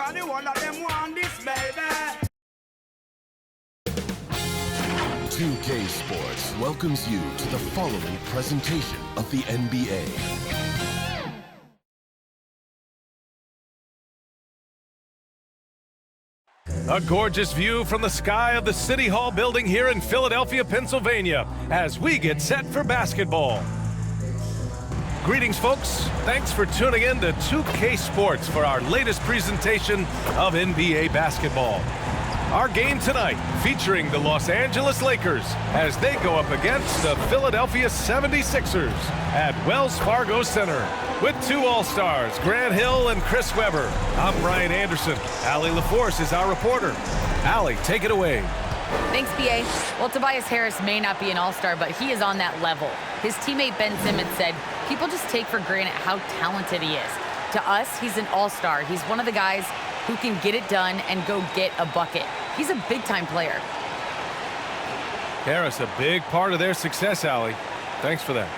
cause the one of them want this, baby. 2K Sports welcomes you to the following presentation of the NBA. A gorgeous view from the sky of the City Hall building here in Philadelphia, Pennsylvania, as we get set for basketball. Greetings, folks. Thanks for tuning in to 2K Sports for our latest presentation of NBA basketball. Our game tonight featuring the Los Angeles Lakers as they go up against the Philadelphia 76ers at Wells Fargo Center. With two All-Stars, Grant Hill and Chris Webber. I'm Brian Anderson. Allie LaForce is our reporter. Allie, take it away. Thanks, B.A. Well, Tobias Harris may not be an All-Star, but he is on that level. His teammate Ben Simmons said, people just take for granted how talented he is. To us, he's an All-Star. He's one of the guys who can get it done and go get a bucket. He's a big-time player. Harris, a big part of their success, Allie. Thanks for that.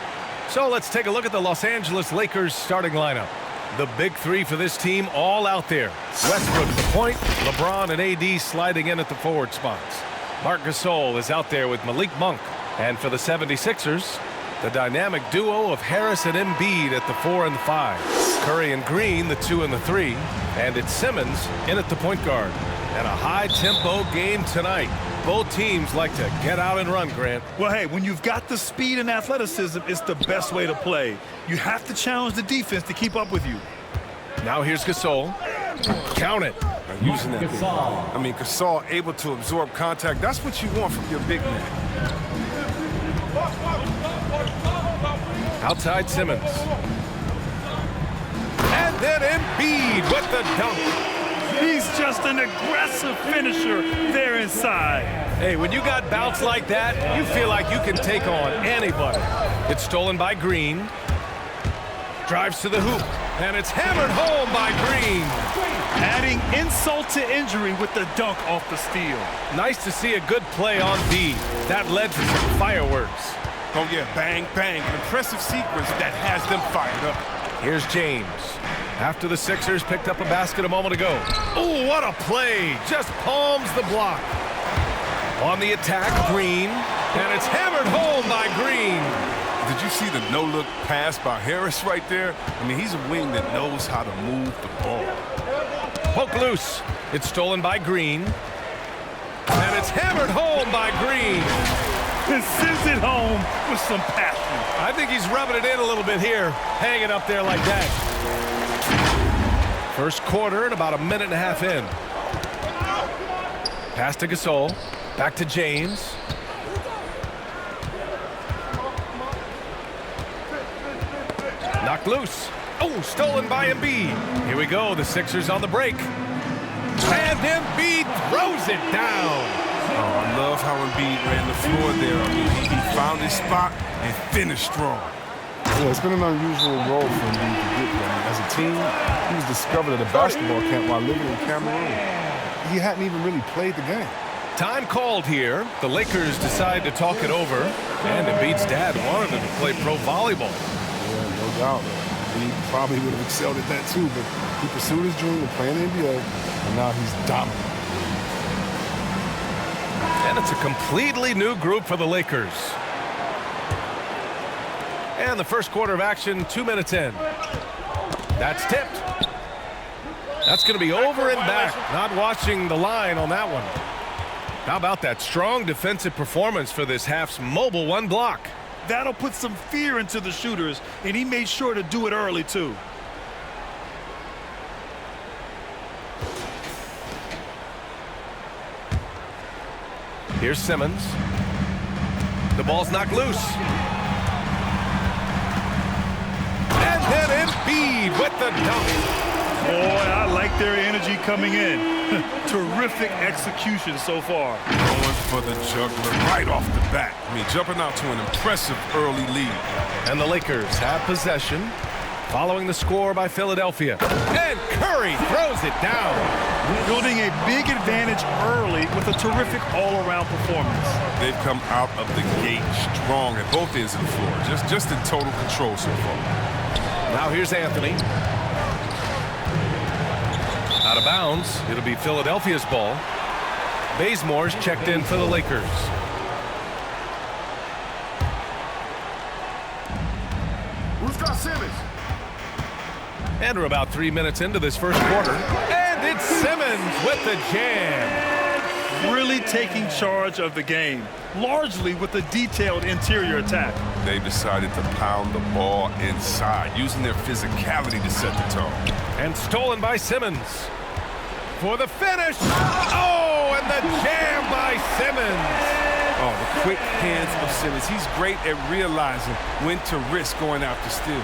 So let's take a look at the Los Angeles Lakers starting lineup. The big three for this team all out there. Westbrook at the point, LeBron and AD sliding in at the forward spots. Marc Gasol is out there with Malik Monk. And for the 76ers, the dynamic duo of Harris and Embiid at the 4 and the 5. Curry and Green, the 2 and the 3. And it's Simmons in at the point guard. And a high-tempo game tonight. Both teams like to get out and run, Grant. Well, hey, when you've got the speed and athleticism, it's the best way to play. You have to challenge the defense to keep up with you. Now here's Gasol. Count it. Using that thing. I mean, Gasol able to absorb contact. That's what you want from your big man. Outside Simmons. And then Embiid with the dunk. He's just an aggressive finisher there inside. Hey, when you got bounce like that, you feel like you can take on anybody. It's stolen by Green. Drives to the hoop. And it's hammered home by Green. Adding insult to injury with the dunk off the steal. Nice to see a good play on D. That led to some fireworks. Oh, yeah, bang, bang. An impressive sequence that has them fired up. Here's James. After the Sixers picked up a basket a moment ago. Oh, what a play. Just palms the block. On the attack, Green. And it's hammered home by Green. Did you see the no-look pass by Harris right there? I mean, he's a wing that knows how to move the ball. Poke loose. It's stolen by Green. And it's hammered home by Green. And sends it home with some passion. I think he's rubbing it in a little bit here, hanging up there like that. First quarter and about a minute and a half in. Pass to Gasol. Back to James. Knocked loose. Oh, stolen by Embiid. Here we go. The Sixers on the break. And Embiid throws it down. Oh, I love how Embiid ran the floor there. I mean, he found his spot and finished strong. Yeah, it's been an unusual role for Embiid to get there. I mean, as a team, he was discovered at a basketball camp while living in Cameroon. He hadn't even really played the game. Time called here. The Lakers decide to talk it over. And Embiid's dad wanted him to play pro volleyball. Yeah, no doubt. He probably would have excelled at that too, but he pursued his dream of playing in the NBA, and now he's dominant. And it's a completely new group for the Lakers. And the first quarter of action, 2 minutes in. That's tipped. That's going to be over and back. Not watching the line on that one. How about that strong defensive performance for this half's mobile one block? That'll put some fear into the shooters, and he made sure to do it early, too. Here's Simmons. The ball's knocked loose. And then Embiid with the dunk. Boy, I like their energy coming in. Terrific execution so far. Going for the juggler right off the bat. I mean, jumping out to an impressive early lead. And the Lakers have possession following the score by Philadelphia. And Curry throws it down. Building a big advantage early with a terrific all-around performance. They've come out of the gate strong at both ends of the floor. Just in total control so far. Now here's Anthony. Out of bounds. It'll be Philadelphia's ball. Bazemore's checked in for the Lakers. Who's got Simmons? And we're about 3 minutes into this first quarter. And it's Simmons with the jam. Really taking charge of the game, largely with a detailed interior attack. They decided to pound the ball inside, using their physicality to set the tone. And stolen by Simmons. For the finish. Oh, and the jam by Simmons. Oh, the quick hands of Simmons. He's great at realizing when to risk going after steals.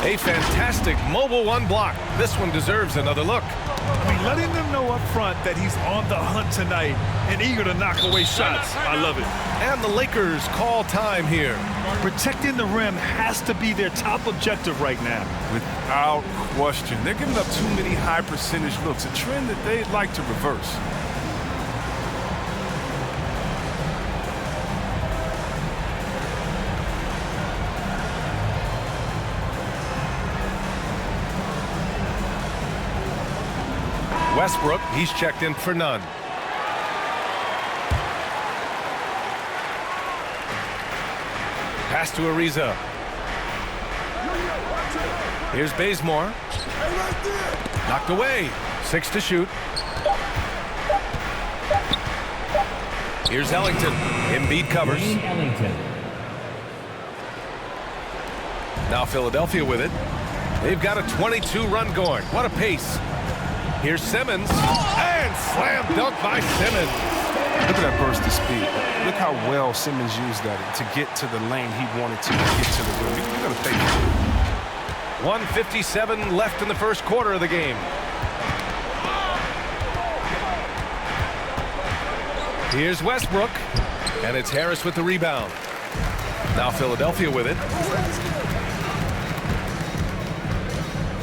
A fantastic mobile one block. This one deserves another look. I mean, letting them know up front that he's on the hunt tonight and eager to knock away shots. I love it. And the Lakers call time here. Protecting the rim has to be their top objective right now. Without question. They're giving up too many high percentage looks, a trend that they'd like to reverse. Westbrook, he's checked in for none. Pass to Ariza. Here's Bazemore. Knocked away. 6 to shoot. Here's Ellington. Embiid covers. Now Philadelphia with it. They've got a 22-run going. What a pace. Here's Simmons, and slam dunk by Simmons. Look at that burst of speed. Look how well Simmons used that to get to the lane he wanted to get to the rim. You're going to pay for it. 1:57 left in the first quarter of the game. Here's Westbrook, and it's Harris with the rebound. Now Philadelphia with it.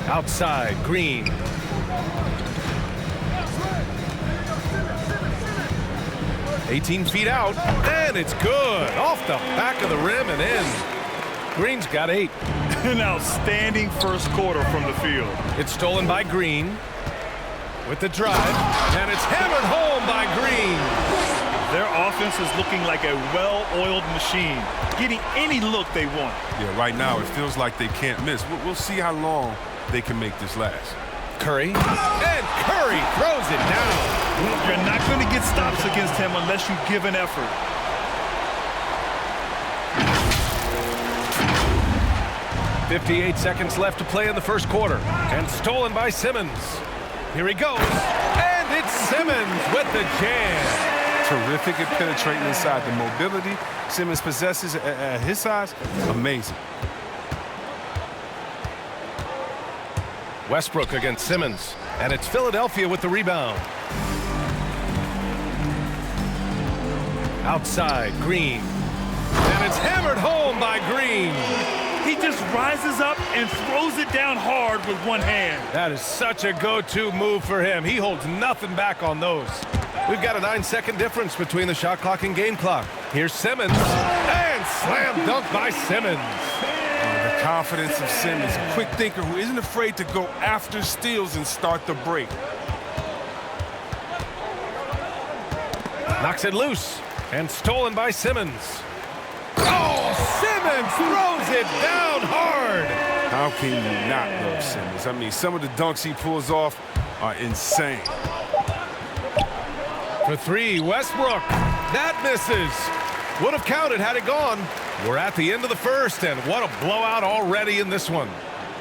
Outside, Green. $18 feet out, and it's good. Off the back of the rim and in. Green's got 8. An outstanding first quarter from the field. It's stolen by Green with the drive, and it's hammered home by Green. Their offense is looking like a well-oiled machine, getting any look they want. Yeah, right now it feels like they can't miss. We'll see how long they can make this last. Curry, and Curry throws it down. You're not going to get stops against him unless you give an effort. .58 seconds left to play in the first quarter, and stolen by Simmons. Here he goes, and it's Simmons with the jam. Terrific at penetrating inside. The mobility Simmons possesses at his size, amazing. Westbrook against Simmons, and it's Philadelphia with the rebound. Outside, Green, and it's hammered home by Green. He just rises up and throws it down hard with one hand. That is such a go-to move for him. He holds nothing back on those. We've got a 9-second difference between the shot clock and game clock. Here's Simmons, and slam dunk by Simmons. The confidence of Simmons, a quick thinker who isn't afraid to go after steals and start the break. Knocks it loose, and stolen by Simmons. Oh, Simmons throws it down hard. How can you not love Simmons? I mean, some of the dunks he pulls off are insane. For 3, Westbrook. That misses. Would have counted had it gone. We're at the end of the first, and what a blowout already in this one.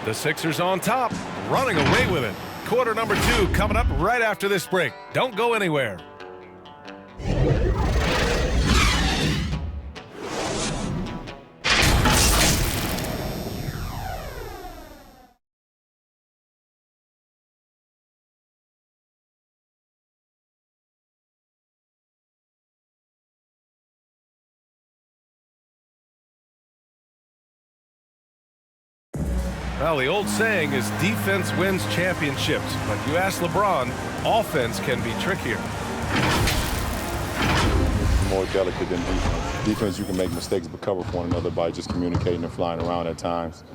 The Sixers on top, running away with it. Quarter number 2 coming up right after this break. Don't go anywhere. Well, the old saying is defense wins championships, but you ask LeBron, offense can be trickier. It's more delicate than defense. Defense, you can make mistakes but cover for one another by just communicating and flying around at times.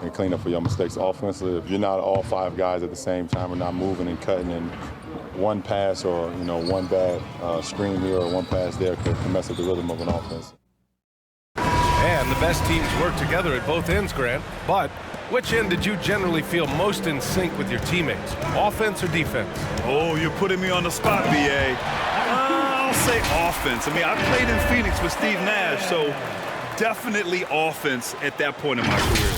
and clean up for your mistakes. Offensively, if you're not all 5 guys at the same time and not moving and cutting, and one pass or one bad screen here or one pass there can mess up the rhythm of an offense. And the best teams work together at both ends, Grant. But which end did you generally feel most in sync with your teammates, offense or defense? Oh, you're putting me on the spot, B.A. I'll say offense. I mean, I played in Phoenix with Steve Nash, so definitely offense at that point in my career.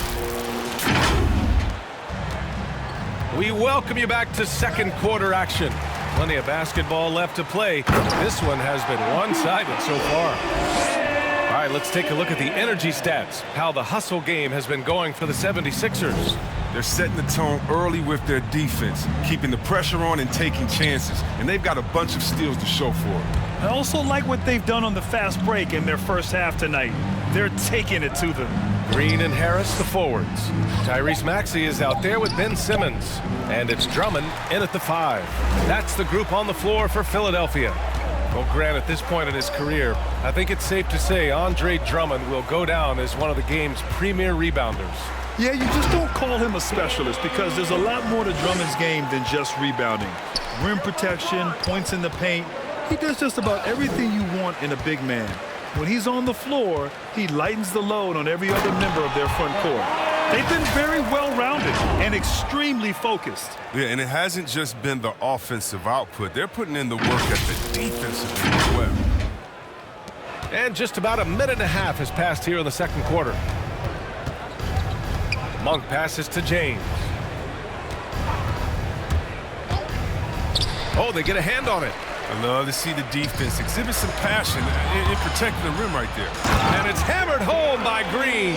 We welcome you back to second quarter action. Plenty of basketball left to play. This one has been one-sided so far. All right, let's take a look at the energy stats, how the hustle game has been going for the 76ers. They're setting the tone early with their defense, keeping the pressure on and taking chances. And they've got a bunch of steals to show for it. I also like what they've done on the fast break in their first half tonight. They're taking it to them. Green and Harris, the forwards. Tyrese Maxey is out there with Ben Simmons. And it's Drummond in at the 5. That's the group on the floor for Philadelphia. Well, Grant, at this point in his career, I think it's safe to say Andre Drummond will go down as one of the game's premier rebounders. Yeah, you just don't call him a specialist because there's a lot more to Drummond's game than just rebounding. Rim protection, points in the paint. He does just about everything you want in a big man. When he's on the floor, he lightens the load on every other member of their front court. They've been very well-rounded and extremely focused. Yeah, and it hasn't just been the offensive output. They're putting in the work at the defensive end as well. And just about a minute and a half has passed here in the second quarter. Monk passes to James. Oh, they get a hand on it. I love to see the defense exhibit some passion in protecting the rim right there. And it's hammered home by Green.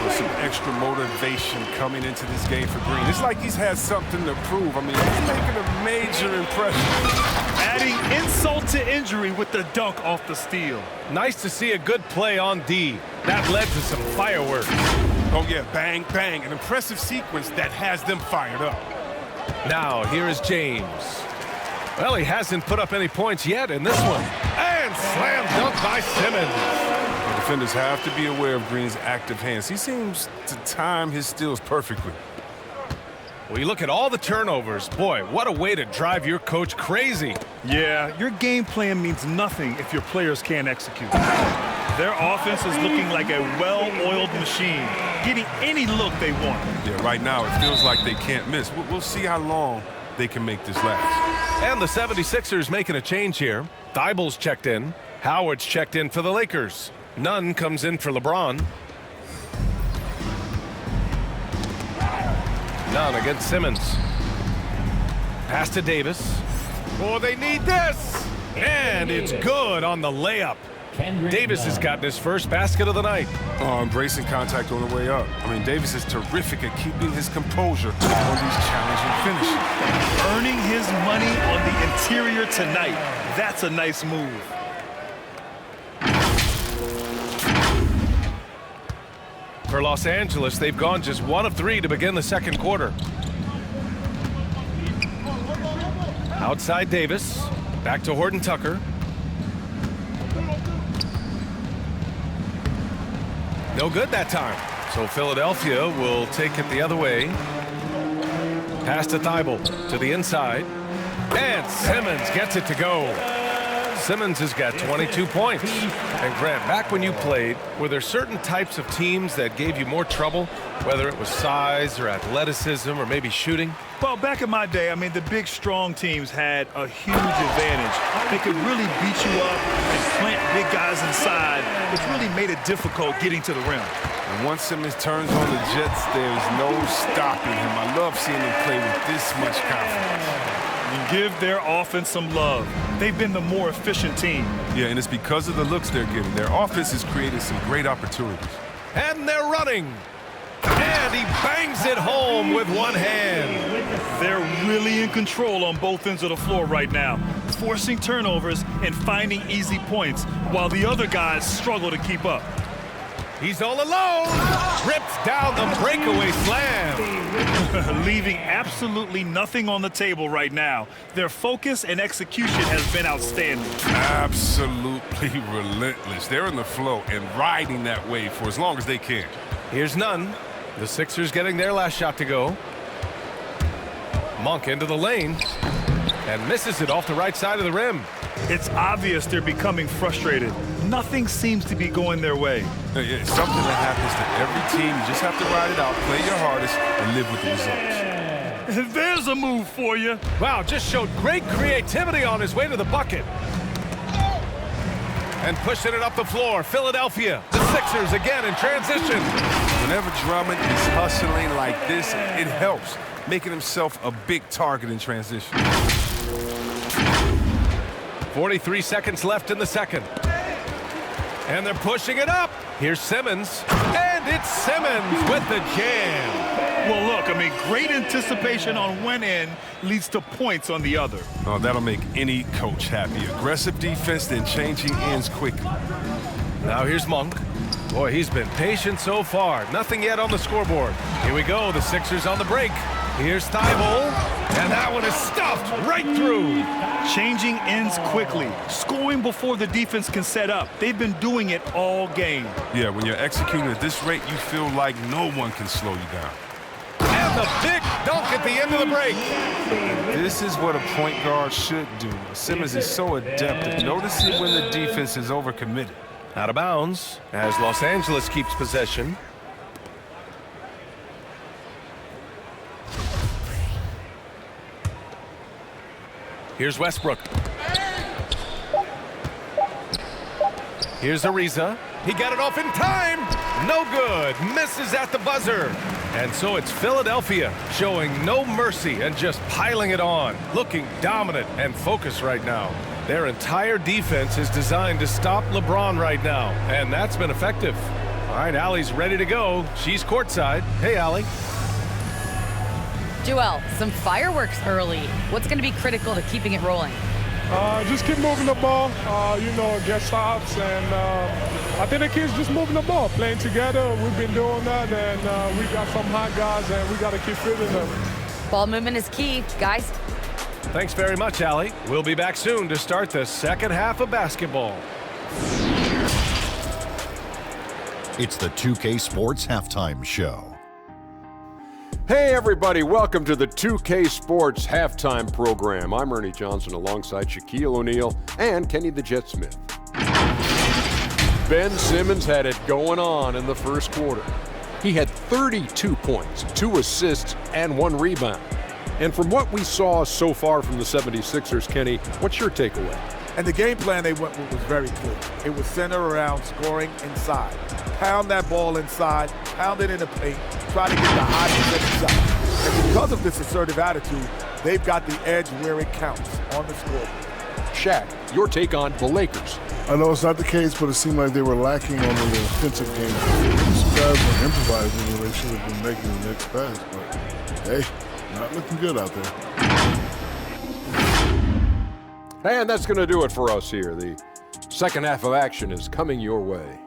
There's some extra motivation coming into this game for Green. It's like he's had something to prove. I mean, he's making a major impression. Adding insult to injury with the dunk off the steal. Nice to see a good play on D. That led to some fireworks. Oh, yeah, bang, bang. An impressive sequence that has them fired up. Now, here is James. Well, he hasn't put up any points yet in this one. And slam dunk by Simmons. The defenders have to be aware of Green's active hands. He seems to time his steals perfectly. Well, you look at all the turnovers. Boy, what a way to drive your coach crazy. Yeah, your game plan means nothing if your players can't execute. Their offense is looking like a well-oiled machine, getting any look they want. Yeah, right now it feels like they can't miss. We'll see how long they can make this last. And the 76ers making a change here. Thibel's checked in. Howard's checked in for the Lakers. Nunn comes in for LeBron. Nunn against Simmons. Pass to Davis. Oh, they need this! And it's good on the layup. Davis has gotten his first basket of the night. Oh, embracing contact on the way up. I mean, Davis is terrific at keeping his composure on these challenging finishes. Earning his money on the interior tonight. That's a nice move. For Los Angeles, they've gone just 1 of 3 to begin the second quarter. Outside Davis. Back to Horton Tucker. No good that time. So Philadelphia will take it the other way. Pass to Thibault to the inside. And Simmons gets it to go. Simmons has got 22 points. And Grant, back when you played, were there certain types of teams that gave you more trouble, whether it was size or athleticism or maybe shooting? Well, back in my day, I mean, the big, strong teams had a huge advantage. They could really beat you up and plant big guys inside, which really made it difficult getting to the rim. And once Simmons turns on the Jets, there's no stopping him. I love seeing him play with this much confidence. You give their offense some love. They've been the more efficient team. Yeah, and it's because of the looks they're getting. Their offense has created some great opportunities. And they're running. And he bangs it home with one hand. They're really in control on both ends of the floor right now, forcing turnovers and finding easy points while the other guys struggle to keep up. He's all alone. Rips down the breakaway slam. Leaving absolutely nothing on the table right now. Their focus and execution has been outstanding. Absolutely relentless. They're in the flow and riding that wave for as long as they can. Here's Nunn. The Sixers getting their last shot to go. Monk into the lane and misses it off the right side of the rim. It's obvious they're becoming frustrated. Nothing seems to be going their way. It's something that happens to every team. You just have to ride it out, play your hardest, and live with the results. There's a move for you. Wow, just showed great creativity on his way to the bucket. And pushing it up the floor, Philadelphia. The Sixers again in transition. Whenever Drummond is hustling like this, it helps, making himself a big target in transition. 43 seconds left in the second. And they're pushing it up. Here's Simmons. And it's Simmons with the jam. Well, look, I mean, great anticipation on one end leads to points on the other. Oh, that'll make any coach happy. Aggressive defense, then changing ends quickly. Now here's Monk. Boy, he's been patient so far. Nothing yet on the scoreboard. Here we go, the Sixers on the break. Here's Thibault, and that one is stuffed right through. Changing ends quickly, scoring before the defense can set up. They've been doing it all game. Yeah, when you're executing at this rate, you feel like no one can slow you down. And the big dunk at the end of the break. This is what a point guard should do. Simmons is so adept at noticing when the defense is overcommitted. Out of bounds as Los Angeles keeps possession. Here's Westbrook. Here's Ariza. He got it off in time. No good. Misses at the buzzer. And so it's Philadelphia showing no mercy and just piling it on. Looking dominant and focused right now. Their entire defense is designed to stop LeBron right now. And that's been effective. All right, Allie's ready to go. She's courtside. Hey, Allie. Joel, some fireworks early. What's going to be critical to keeping it rolling? Just keep moving the ball, get stops, and I think the kids just moving the ball, playing together. We've been doing that, and we got some hot guys, and we got to keep fitting them. Ball movement is key, guys. Thanks very much, Allie. We'll be back soon to start the second half of basketball. It's the 2K Sports Halftime Show. Hey everybody, welcome to the 2K Sports Halftime Program. I'm Ernie Johnson alongside Shaquille O'Neal and Kenny the Jet Smith. Ben Simmons had it going on in the first quarter. He had 32 points, 2 assists, and 1 rebound. And from what we saw so far from the 76ers, Kenny, what's your takeaway? And the game plan they went with was very clear. It was centered around scoring inside. Pound that ball inside, pound it in the paint, try to get the high percentage shot. And because of this assertive attitude, they've got the edge where it counts on the scoreboard. Shaq, your take on the Lakers. I know it's not the case, but it seemed like they were lacking on the offensive game. Some guys were improvising when they should have been making the next pass. But, hey, not looking good out there. And that's going to do it for us here. The second half of action is coming your way.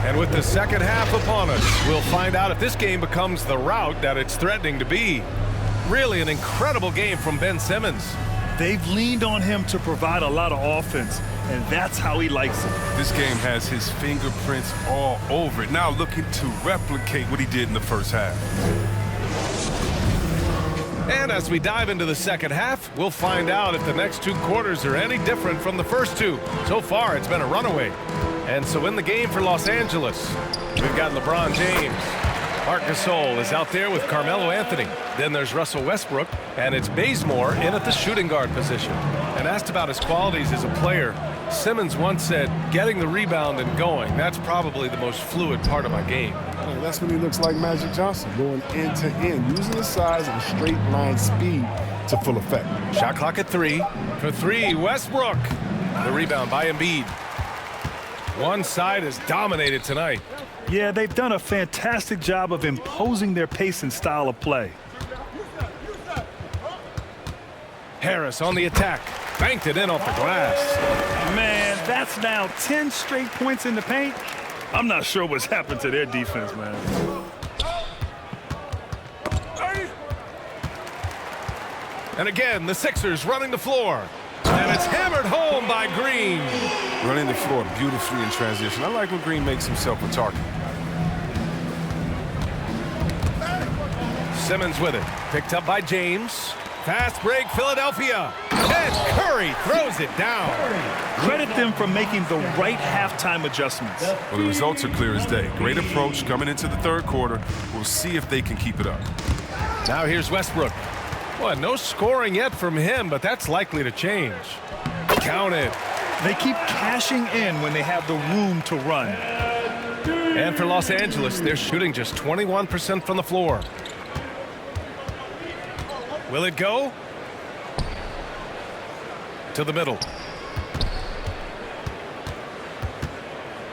And with the second half upon us, we'll find out if this game becomes the rout that it's threatening to be. Really an incredible game from Ben Simmons. They've leaned on him to provide a lot of offense, and that's how he likes it. This game has his fingerprints all over it. Now looking to replicate what he did in the first half. And as we dive into the second half, we'll find out if the next 2 quarters are any different from the first 2. So far, it's been a runaway. And so in the game for Los Angeles, we've got LeBron James. Marc Gasol is out there with Carmelo Anthony. Then there's Russell Westbrook, and it's Bazemore in at the shooting guard position. And asked about his qualities as a player, Simmons once said, getting the rebound and going, that's probably the most fluid part of my game. Well, that's when he looks like Magic Johnson, going end to end, using his size and straight line speed to full effect. Shot clock at 3. For 3, Westbrook. The rebound by Embiid. One side is dominated tonight. Yeah, they've done a fantastic job of imposing their pace and style of play. Harris on the attack. Banked it in off the glass. Man, that's now 10 straight points in the paint. I'm not sure what's happened to their defense, man. And again, the Sixers running the floor. And it's hammered home by Green. Running the floor beautifully in transition. I like when Green makes himself a target. Simmons with it. Picked up by James. Fast break, Philadelphia. And Curry throws it down. Credit them for making the right halftime adjustments. Well, the results are clear as day. Great approach coming into the third quarter. We'll see if they can keep it up. Now here's Westbrook. Well, no scoring yet from him, but that's likely to change. Counted. They keep cashing in when they have the room to run. And for Los Angeles, they're shooting just 21% from the floor. Will it go? To the middle.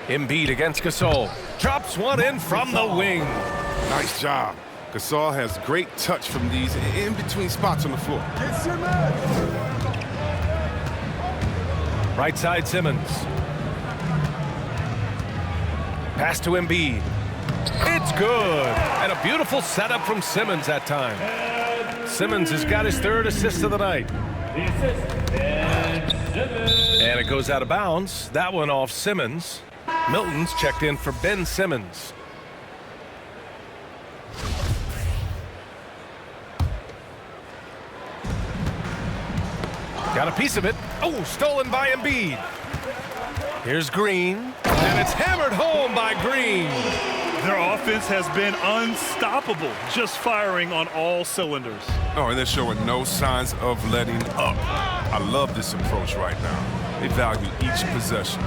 Embiid against Gasol. Drops one in from the wing. Nice job. Gasol has great touch from these in-between spots on the floor. Right side Simmons. Pass to Embiid. It's good. And a beautiful setup from Simmons that time. Simmons has got his third assist of the night. And it goes out of bounds. That one off Simmons. Milton's checked in for Ben Simmons. Got a piece of it. Oh, stolen by Embiid. Here's Green. And it's hammered home by Green. Their offense has been unstoppable, just firing on all cylinders. Oh, and they're showing no signs of letting up. I love this approach right now. They value each possession.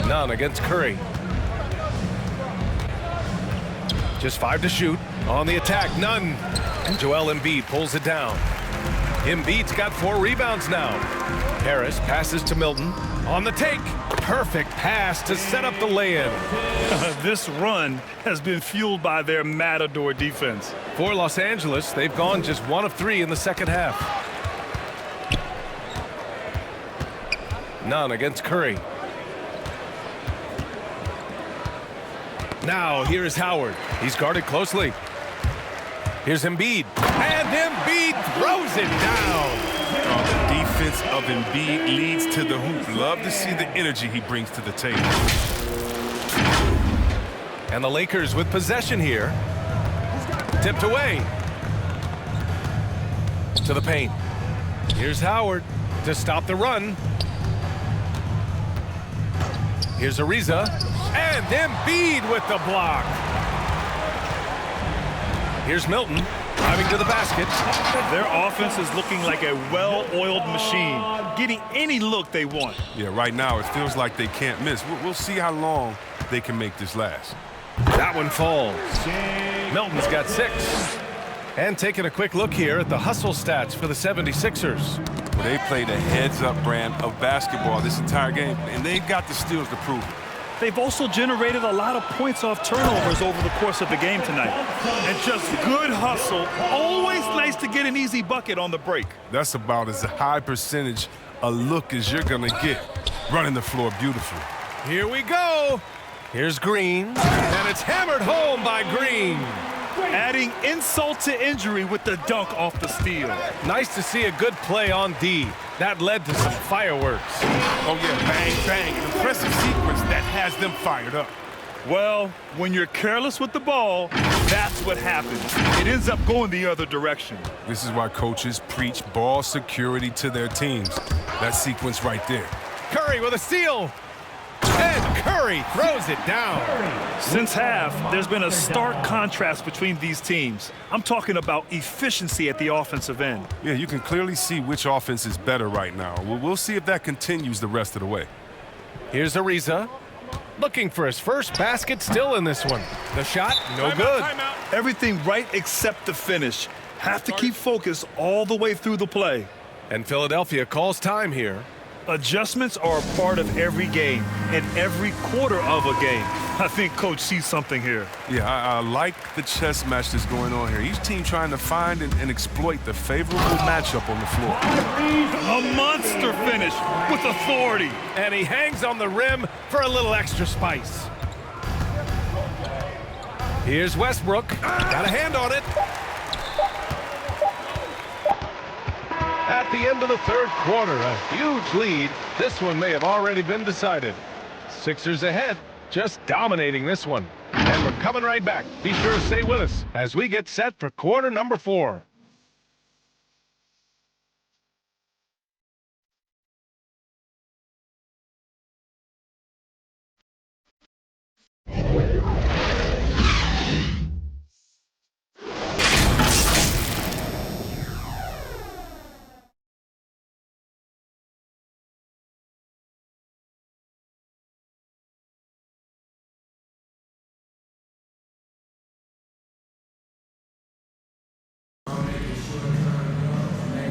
None against Curry. Just 5 to shoot. On the attack, none. And Joel Embiid pulls it down. Embiid's got 4 rebounds now. Harris passes to Milton. On the take. Perfect pass to set up the lay-in. This run has been fueled by their Matador defense. For Los Angeles, they've gone just 1 of 3 in the second half. None against Curry. Now, here is Howard. He's guarded closely. Here's Embiid. And Embiid throws it down. The defense of Embiid leads to the hoop. Love to see the energy he brings to the table. And the Lakers with possession here. Tipped away. To the paint. Here's Howard to stop the run. Here's Ariza. And Embiid with the block. Here's Milton driving to the basket. Their offense is looking like a well-oiled machine, getting any look they want. Yeah, right now it feels like they can't miss. We'll see how long they can make this last. That one falls. Milton's got 6. And taking a quick look here at the hustle stats for the 76ers. Well, they played a heads-up brand of basketball this entire game, and they've got the steals to prove it. They've also generated a lot of points off turnovers over the course of the game tonight. And just good hustle. Always nice to get an easy bucket on the break. That's about as high percentage a look as you're going to get. Running the floor beautifully. Here we go. Here's Green. And it's hammered home by Green. Adding insult to injury with the dunk off the steal. Nice to see a good play on D. That led to some fireworks. Oh, yeah, bang, bang. An impressive sequence that has them fired up. Well, when you're careless with the ball, that's what happens. It ends up going the other direction. This is why coaches preach ball security to their teams. That sequence right there. Curry with a steal. And Curry throws it down. Since half, there's been a stark contrast between these teams. I'm talking about efficiency at the offensive end. Yeah, you can clearly see which offense is better right now. We'll see if that continues the rest of the way. Here's Ariza. Looking for his first basket still in this one. The shot, no good. Everything right except the finish. Have to keep focused all the way through the play. And Philadelphia calls time here. Adjustments are a part of every game and every quarter of a game. I think Coach sees something here. Yeah, I like the chess match that's going on here. Each team trying to find and exploit the favorable matchup on the floor. A monster finish with authority. And he hangs on the rim for a little extra spice. Here's Westbrook. Got a hand on it. At the end of the third quarter, a huge lead. This one may have already been decided. Sixers ahead, just dominating this one. And we're coming right back. Be sure to stay with us as we get set for quarter number 4.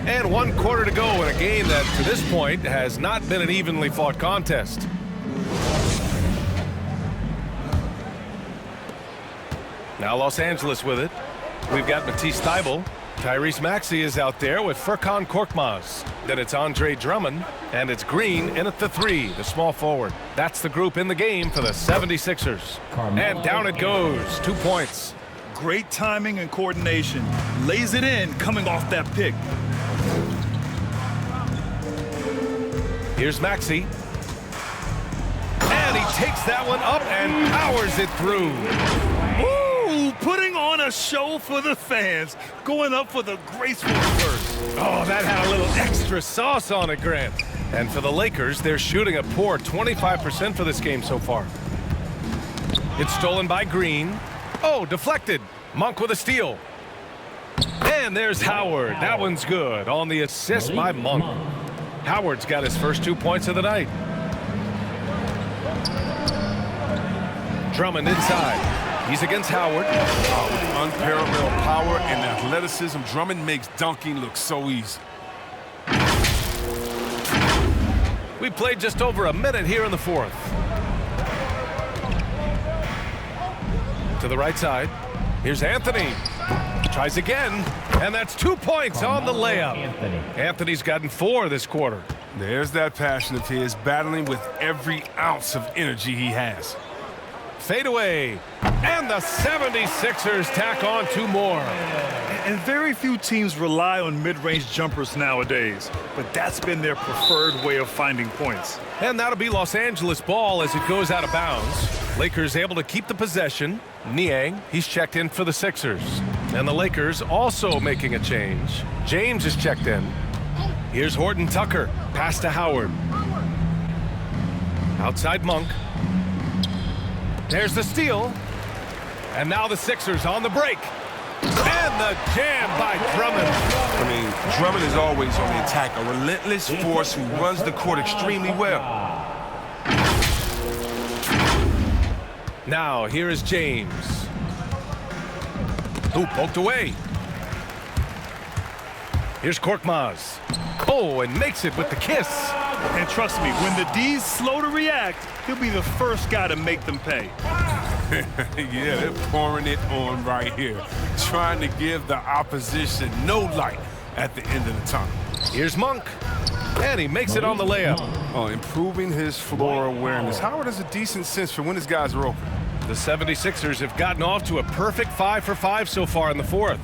And 1 quarter to go in a game that, to this point, has not been an evenly fought contest. Now Los Angeles with it. We've got Matisse Thybulle. Tyrese Maxey is out there with Furkan Korkmaz. Then it's Andre Drummond, and it's Green in at the 3, the small forward. That's the group in the game for the 76ers. And down it goes, 2 points. Great timing and coordination. Lays it in coming off that pick. Here's Maxey. And he takes that one up and powers it through. Ooh, putting on a show for the fans. Going up for the graceful reverse. Oh, that had a little extra sauce on it, Grant. And for the Lakers, they're shooting a poor 25% for this game so far. It's stolen by Green. Oh, deflected. Monk with a steal. And there's Howard. That one's good on the assist by Monk. Howard's got his first 2 points of the night. Drummond inside. He's against Howard. With unparalleled power and athleticism, Drummond makes dunking look so easy. We played just over a minute here in the 4th. To the right side. Here's Anthony. Tries again, and that's 2 points on the layup. Anthony's gotten 4 this quarter. There's that passion of his, battling with every ounce of energy he has. Fade away, and the 76ers tack on 2 more. And very few teams rely on mid-range jumpers nowadays, but that's been their preferred way of finding points. And that'll be Los Angeles ball as it goes out of bounds. Lakers able to keep the possession. Niang, he's checked in for the Sixers. And the Lakers also making a change. James is checked in. Here's Horton Tucker. Pass to Howard. Outside Monk. There's the steal. And now the Sixers on the break. And the jam by Drummond. I mean, Drummond is always on the attack, a relentless force who runs the court extremely well. Now, here is James. Who poked away. Here's Korkmaz. Oh, and makes it with the kiss. And trust me, when the D's slow to react, he'll be the first guy to make them pay. Yeah, they're pouring it on right here. Trying to give the opposition no light at the end of the tunnel. Here's Monk. And he makes it on the layup. Oh, improving his floor awareness. Howard has a decent sense for when his guys are open. The 76ers have gotten off to a perfect 5 for 5 so far in the 4th.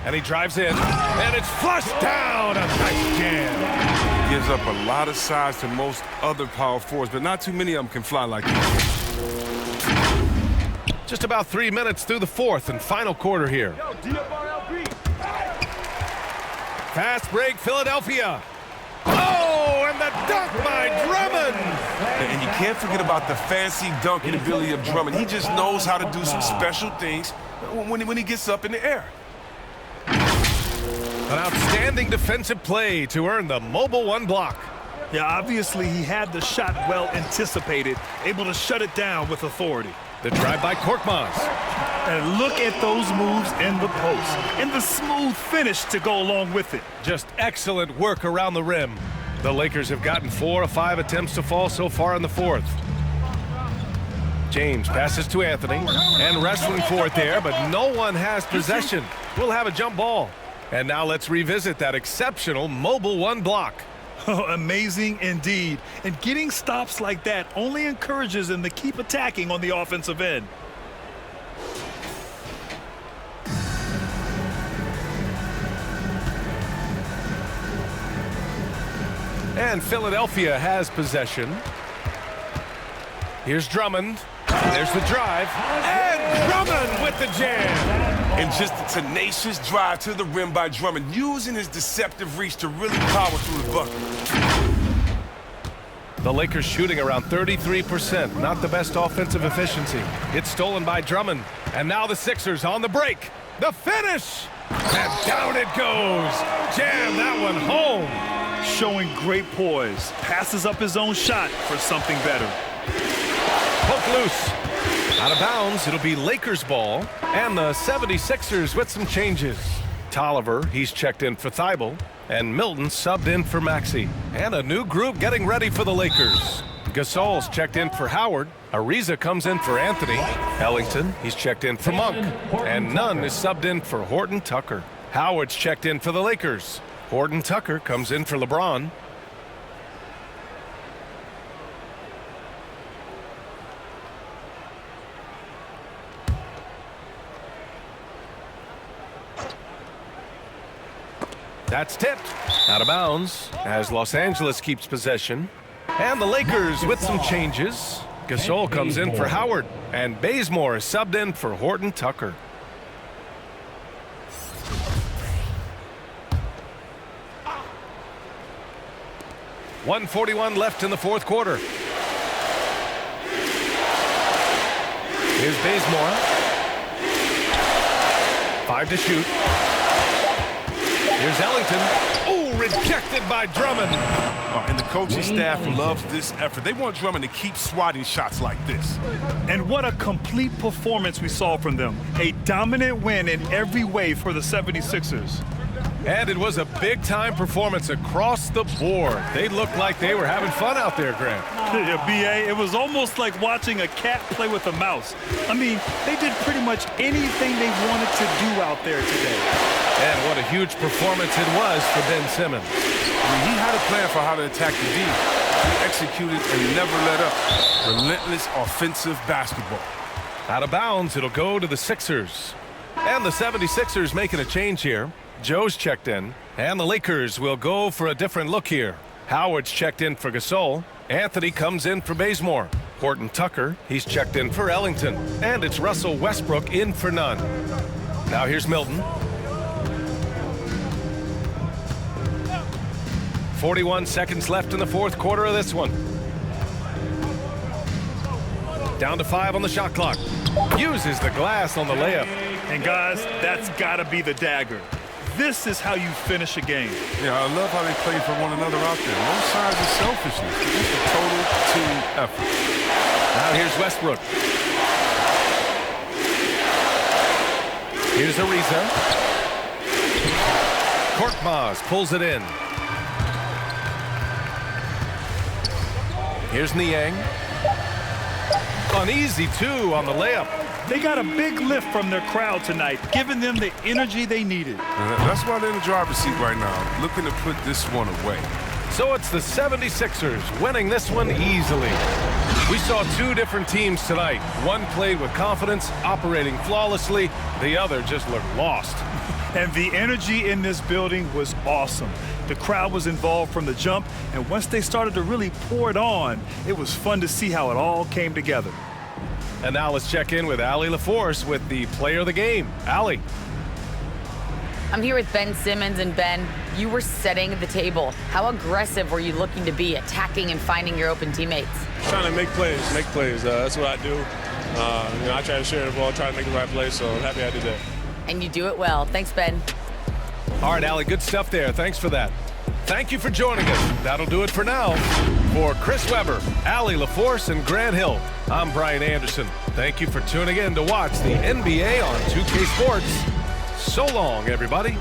And he drives in, and it's flushed down. A nice jam. Gives up a lot of size to most other power forwards, but not too many of them can fly like this. Just about 3 minutes through the 4th and final quarter here. Fast break, Philadelphia. Oh, and the dunk by Drummond. And you can't forget about the fancy dunking ability of Drummond. He just knows how to do some special things when he gets up in the air. An outstanding defensive play to earn the mobile 1 block. Yeah, obviously he had the shot well anticipated, able to shut it down with authority. The drive by Korkmaz. And look at those moves in the post and the smooth finish to go along with it. Just excellent work around the rim. The Lakers have gotten 4 of 5 attempts to fall so far in the 4th. James passes to Anthony and wrestling for it there, but no one has possession. We'll have a jump ball. And now let's revisit that exceptional mobile 1 block. Oh, amazing indeed. And getting stops like that only encourages them to keep attacking on the offensive end. And Philadelphia has possession. Here's Drummond. There's the drive. And Drummond with the jam. And just a tenacious drive to the rim by Drummond, using his deceptive reach to really power through the bucket. The Lakers shooting around 33%. Not the best offensive efficiency. It's stolen by Drummond. And now the Sixers on the break. The finish! And down it goes. Jam that one home. Showing great poise. Passes up his own shot for something better. Poke loose. Out of bounds, it'll be Lakers ball. And the 76ers with some changes. Tolliver, he's checked in for Thibault. And Milton subbed in for Maxey. And a new group getting ready for the Lakers. Gasol's checked in for Howard. Ariza comes in for Anthony. Ellington, he's checked in for Monk. And Nunn is subbed in for Horton Tucker. Howard's checked in for the Lakers. Horton Tucker comes in for LeBron. That's tipped. Out of bounds as Los Angeles keeps possession. And the Lakers with some changes. Gasol comes in for Howard. And Bazemore is subbed in for Horton Tucker. .141 left in the fourth quarter. Here's Bazemore. 5 to shoot. Here's Ellington. Oh, rejected by Drummond. And the coaching staff loves this effort. They want Drummond to keep swatting shots like this. And what a complete performance we saw from them. A dominant win in every way for the 76ers. And it was a big-time performance across the board. They looked like they were having fun out there, Grant. Yeah, B.A., it was almost like watching a cat play with a mouse. I mean, they did pretty much anything they wanted to do out there today. And what a huge performance it was for Ben Simmons. I mean, he had a plan for how to attack the D. He executed and never let up. Relentless offensive basketball. Out of bounds, it'll go to the Sixers. And the 76ers making a change here. Joe's checked in, and the Lakers will go for a different look here. Howard's checked in for Gasol. Anthony comes in for Bazemore. Horton Tucker, he's checked in for Ellington. And it's Russell Westbrook in for Nunn. Now here's Milton. 41 seconds left in the fourth quarter of this one. Down to 5 on the shot clock. Uses the glass on the layup. And guys, that's gotta be the dagger. This is how you finish a game. Yeah, I love how they play for one another out there. No signs of selfishness. Just a total team effort. Now here's Westbrook. Here's Ariza. Korkmaz pulls it in. Here's Niang. Uneasy, too, on the layup. They got a big lift from their crowd tonight, giving them the energy they needed. That's why they're in the driver's seat right now, looking to put this one away. So it's the 76ers winning this one easily. We saw two different teams tonight. One played with confidence, operating flawlessly. The other just looked lost. And the energy in this building was awesome. The crowd was involved from the jump, and once they started to really pour it on, it was fun to see how it all came together. And now let's check in with Allie LaForce with the player of the game. Allie. I'm here with Ben Simmons, and Ben, you were setting the table. How aggressive were you looking to be, attacking and finding your open teammates? Trying to make plays. That's what I do. I try to share the ball, try to make the right play, so I'm happy I did that. And you do it well. Thanks, Ben. All right, Allie, good stuff there. Thanks for that. Thank you for joining us. That'll do it for now. For Chris Webber, Allie LaForce, and Grant Hill, I'm Brian Anderson. Thank you for tuning in to watch the NBA on 2K Sports. So long, everybody.